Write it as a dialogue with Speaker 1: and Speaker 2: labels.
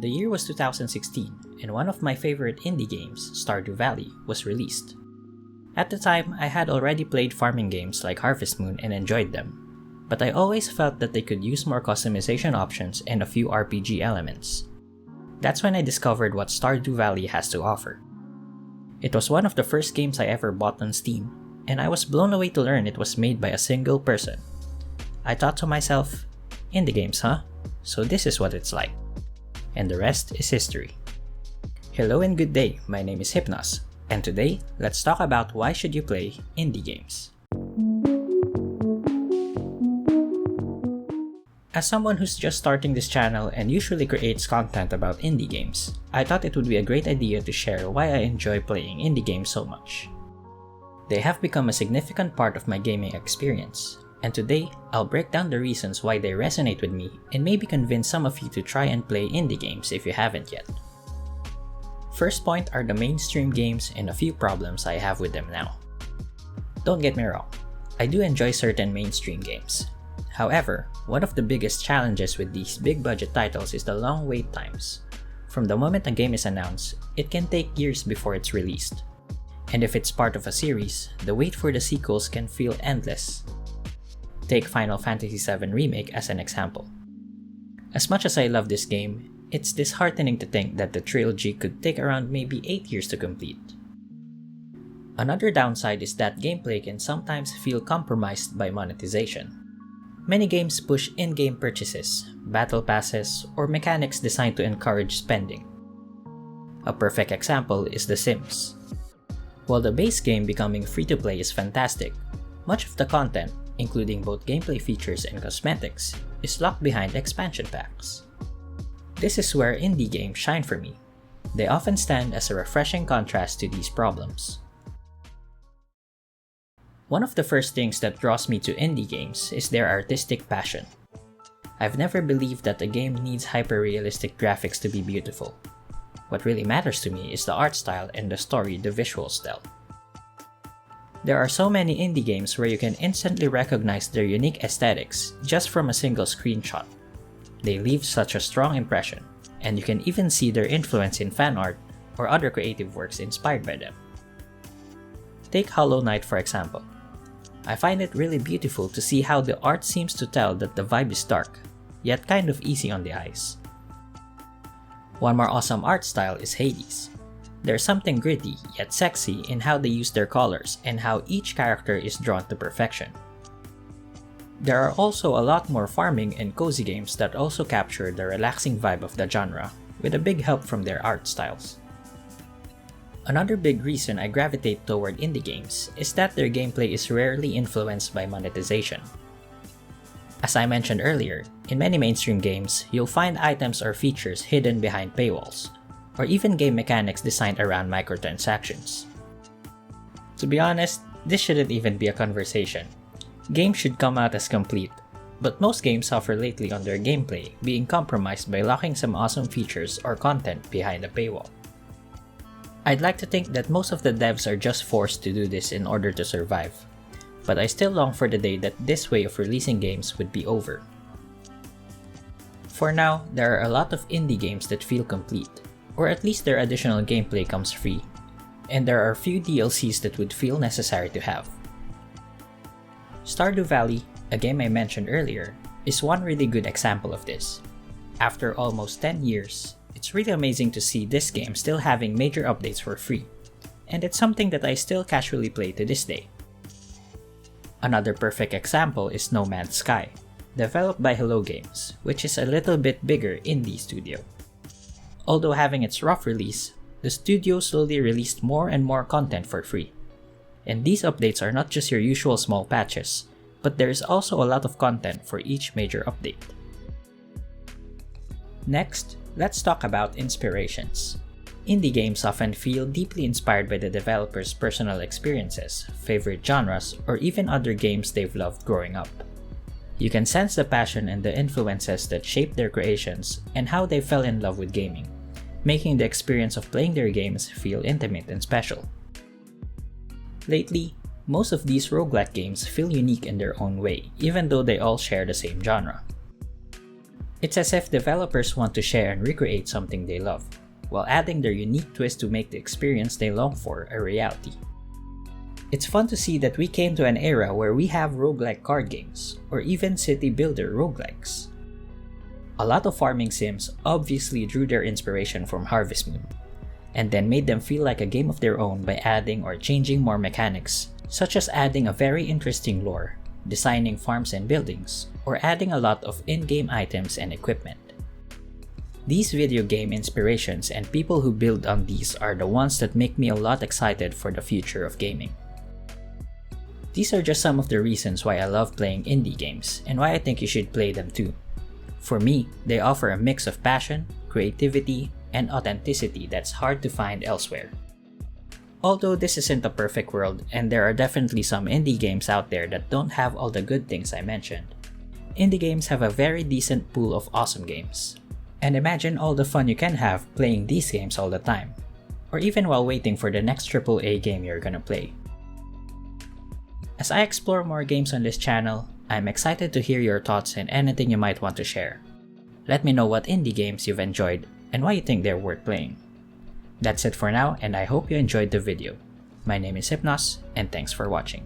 Speaker 1: The year was 2016, and one of my favorite indie games, Stardew Valley, was released. At the time, I had already played farming games like Harvest Moon and enjoyed them, but I always felt that they could use more customization options and a few RPG elements. That's when I discovered what Stardew Valley has to offer. It was one of the first games I ever bought on Steam, and I was blown away to learn it was made by a single person. I thought to myself, indie games, huh? So this is what it's like. And the rest is history. Hello and good day, my name is Hypnos, and today, let's talk about why should you play indie games. As someone who's just starting this channel and usually creates content about indie games, I thought it would be a great idea to share why I enjoy playing indie games so much. They have become a significant part of my gaming experience, and today, I'll break down the reasons why they resonate with me and maybe convince some of you to try and play indie games if you haven't yet. First point are the mainstream games and a few problems I have with them now. Don't get me wrong, I do enjoy certain mainstream games. However, one of the biggest challenges with these big budget titles is the long wait times. From the moment a game is announced, it can take years before it's released. And if it's part of a series, the wait for the sequels can feel endless. Take Final Fantasy VII Remake as an example. As much as I love this game, it's disheartening to think that the trilogy could take around maybe 8 years to complete. Another downside is that gameplay can sometimes feel compromised by monetization. Many games push in-game purchases, battle passes, or mechanics designed to encourage spending. A perfect example is The Sims. While the base game becoming free-to-play is fantastic, much of the content, including both gameplay features and cosmetics, is locked behind expansion packs. This is where indie games shine for me. They often stand as a refreshing contrast to these problems. One of the first things that draws me to indie games is their artistic passion. I've never believed that a game needs hyper-realistic graphics to be beautiful. What really matters to me is the art style and the story the visuals tell. There are so many indie games where you can instantly recognize their unique aesthetics just from a single screenshot. They leave such a strong impression, and you can even see their influence in fan art or other creative works inspired by them. Take Hollow Knight for example. I find it really beautiful to see how the art seems to tell that the vibe is dark, yet kind of easy on the eyes. One more awesome art style is Hades. There's something gritty yet sexy in how they use their colors and how each character is drawn to perfection. There are also a lot more farming and cozy games that also capture the relaxing vibe of the genre, with a big help from their art styles. Another big reason I gravitate toward indie games is that their gameplay is rarely influenced by monetization. As I mentioned earlier, in many mainstream games, you'll find items or features hidden behind paywalls, or even game mechanics designed around microtransactions. To be honest, this shouldn't even be a conversation. Games should come out as complete, but most games suffer lately on their gameplay being compromised by locking some awesome features or content behind a paywall. I'd like to think that most of the devs are just forced to do this in order to survive, but I still long for the day that this way of releasing games would be over. For now, there are a lot of indie games that feel complete, or at least their additional gameplay comes free, and there are few DLCs that would feel necessary to have. Stardew Valley, a game I mentioned earlier, is one really good example of this. After almost 10 years, it's really amazing to see this game still having major updates for free, and it's something that I still casually play to this day. Another perfect example is No Man's Sky, developed by Hello Games, which is a little bit bigger indie studio. Although having its rough release, the studio slowly released more and more content for free. And these updates are not just your usual small patches, but there is also a lot of content for each major update. Next, let's talk about inspirations. Indie games often feel deeply inspired by the developer's personal experiences, favorite genres, or even other games they've loved growing up. You can sense the passion and the influences that shaped their creations and how they fell in love with gaming, making the experience of playing their games feel intimate and special. Lately, most of these roguelike games feel unique in their own way, even though they all share the same genre. It's as if developers want to share and recreate something they love, while adding their unique twist to make the experience they long for a reality. It's fun to see that we came to an era where we have roguelike card games, or even city builder roguelikes. A lot of farming sims obviously drew their inspiration from Harvest Moon, and then made them feel like a game of their own by adding or changing more mechanics, such as adding a very interesting lore, designing farms and buildings, or adding a lot of in-game items and equipment. These video game inspirations and people who build on these are the ones that make me a lot excited for the future of gaming. These are just some of the reasons why I love playing indie games and why I think you should play them too. For me, they offer a mix of passion, creativity, and authenticity that's hard to find elsewhere. Although this isn't a perfect world and there are definitely some indie games out there that don't have all the good things I mentioned, indie games have a very decent pool of awesome games. And imagine all the fun you can have playing these games all the time, or even while waiting for the next AAA game you're gonna play. As I explore more games on this channel, I'm excited to hear your thoughts and anything you might want to share. Let me know what indie games you've enjoyed and why you think they're worth playing. That's it for now, and I hope you enjoyed the video. My name is Hypnos, and thanks for watching.